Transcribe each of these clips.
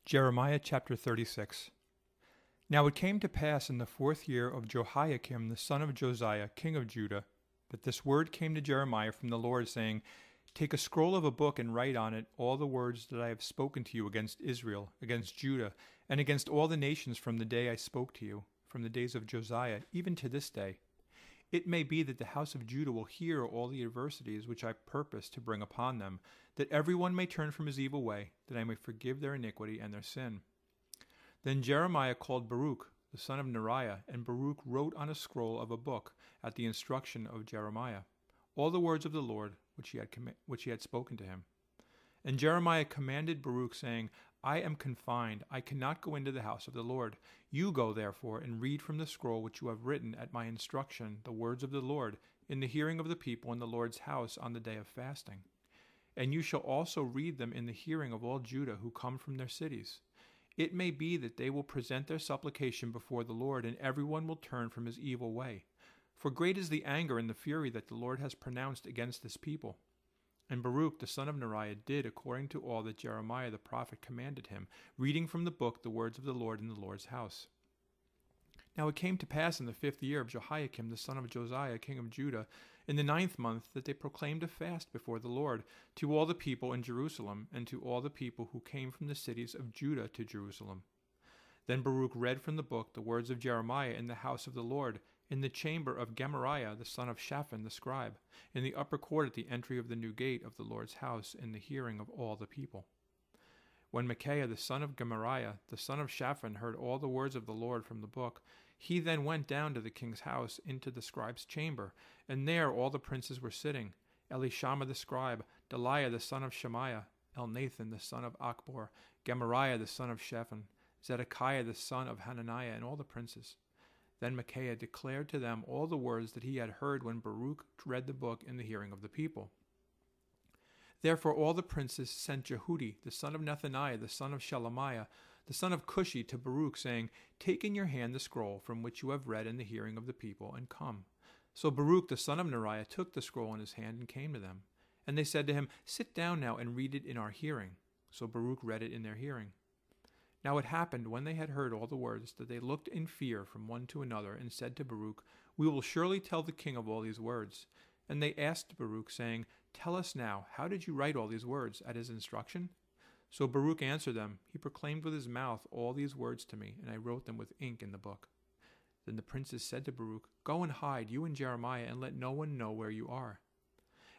Jeremiah chapter 36. Now it came to pass in the 4th year of Jehoiakim the son of Josiah, king of Judah, that this word came to Jeremiah from the Lord, saying, Take a scroll of a book and write on it all the words that I have spoken to you against Israel, against Judah, and against all the nations from the day I spoke to you, from the days of Josiah, even to this day. It may be that the house of Judah will hear all the adversities which I purpose to bring upon them, that every one may turn from his evil way, that I may forgive their iniquity and their sin. Then Jeremiah called Baruch, the son of Neriah, and Baruch wrote on a scroll of a book, at the instruction of Jeremiah, all the words of the Lord which he had spoken to him. And Jeremiah commanded Baruch, saying, I am confined, I cannot go into the house of the Lord. You go, therefore, and read from the scroll which you have written at my instruction the words of the Lord, in the hearing of the people in the Lord's house on the day of fasting. And you shall also read them in the hearing of all Judah who come from their cities. It may be that they will present their supplication before the Lord, and everyone will turn from his evil way. For great is the anger and the fury that the Lord has pronounced against this people. And Baruch the son of Neriah did according to all that Jeremiah the prophet commanded him, reading from the book the words of the Lord in the Lord's house. Now it came to pass in the 5th year of Jehoiakim the son of Josiah, king of Judah, in the 9th month, that they proclaimed a fast before the Lord to all the people in Jerusalem, and to all the people who came from the cities of Judah to Jerusalem. Then Baruch read from the book the words of Jeremiah in the house of the Lord, in the chamber of Gemariah the son of Shaphan the scribe, in the upper court at the entry of the new gate of the Lord's house, in the hearing of all the people. When Micaiah the son of Gemariah the son of Shaphan heard all the words of the Lord from the book, he then went down to the king's house into the scribe's chamber, and there all the princes were sitting, Elishama the scribe, Delaiah the son of Shemaiah, Elnathan the son of Achbor, Gemariah the son of Shaphan, Zedekiah the son of Hananiah, and all the princes. Then Micaiah declared to them all the words that he had heard when Baruch read the book in the hearing of the people. Therefore all the princes sent Jehudi, the son of Nethaniah, the son of Shelemiah, the son of Cushi, to Baruch, saying, Take in your hand the scroll from which you have read in the hearing of the people, and come. So Baruch the son of Neriah took the scroll in his hand and came to them. And they said to him, Sit down now and read it in our hearing. So Baruch read it in their hearing. Now it happened, when they had heard all the words, that they looked in fear from one to another, and said to Baruch, We will surely tell the king of all these words. And they asked Baruch, saying, Tell us now, how did you write all these words, at his instruction? So Baruch answered them, He proclaimed with his mouth all these words to me, and I wrote them with ink in the book. Then the princes said to Baruch, Go and hide, you and Jeremiah, and let no one know where you are.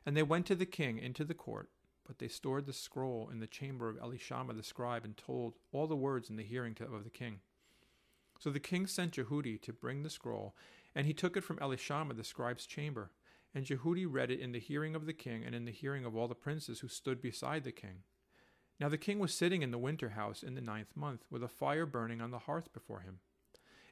And they went to the king into the court, but they stored the scroll in the chamber of Elishama the scribe, and told all the words in the hearing of the king. So the king sent Jehudi to bring the scroll, and he took it from Elishama the scribe's chamber. And Jehudi read it in the hearing of the king, and in the hearing of all the princes who stood beside the king. Now the king was sitting in the winter house in the 9th month, with a fire burning on the hearth before him.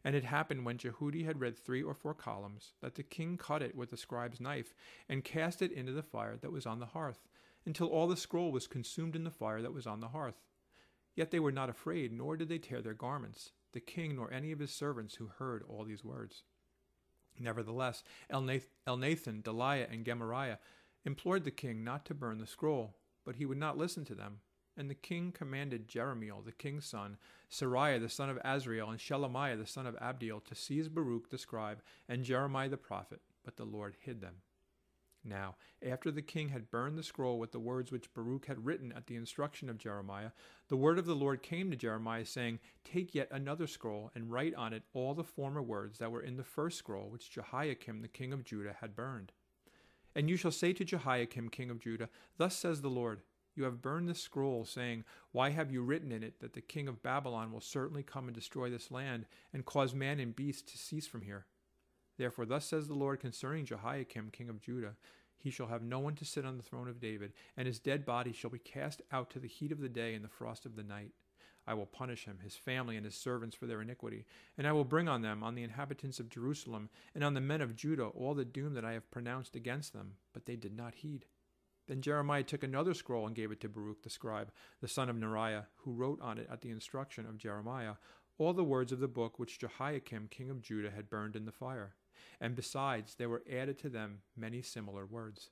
And it happened, when Jehudi had read 3 or 4 columns, that the king cut it with the scribe's knife, and cast it into the fire that was on the hearth, until all the scroll was consumed in the fire that was on the hearth. Yet they were not afraid, nor did they tear their garments, the king nor any of his servants who heard all these words. Nevertheless, Elnathan, Delaiah, and Gemariah implored the king not to burn the scroll, but he would not listen to them. And the king commanded Jeremiel, the king's son, Sariah the son of Azriel, and Shelemiah the son of Abdiel, to seize Baruch the scribe and Jeremiah the prophet, but the Lord hid them. Now, after the king had burned the scroll with the words which Baruch had written at the instruction of Jeremiah, the word of the Lord came to Jeremiah, saying, Take yet another scroll, and write on it all the former words that were in the first scroll which Jehoiakim the king of Judah had burned. And you shall say to Jehoiakim king of Judah, Thus says the Lord, You have burned this scroll, saying, Why have you written in it that the king of Babylon will certainly come and destroy this land, and cause man and beast to cease from here? Therefore thus says the Lord concerning Jehoiakim king of Judah, He shall have no one to sit on the throne of David, and his dead body shall be cast out to the heat of the day and the frost of the night. I will punish him, his family, and his servants for their iniquity, and I will bring on them, on the inhabitants of Jerusalem, and on the men of Judah, all the doom that I have pronounced against them, but they did not heed. Then Jeremiah took another scroll and gave it to Baruch the scribe, the son of Neriah, who wrote on it at the instruction of Jeremiah all the words of the book which Jehoiakim king of Judah had burned in the fire. And besides, there were added to them many similar words.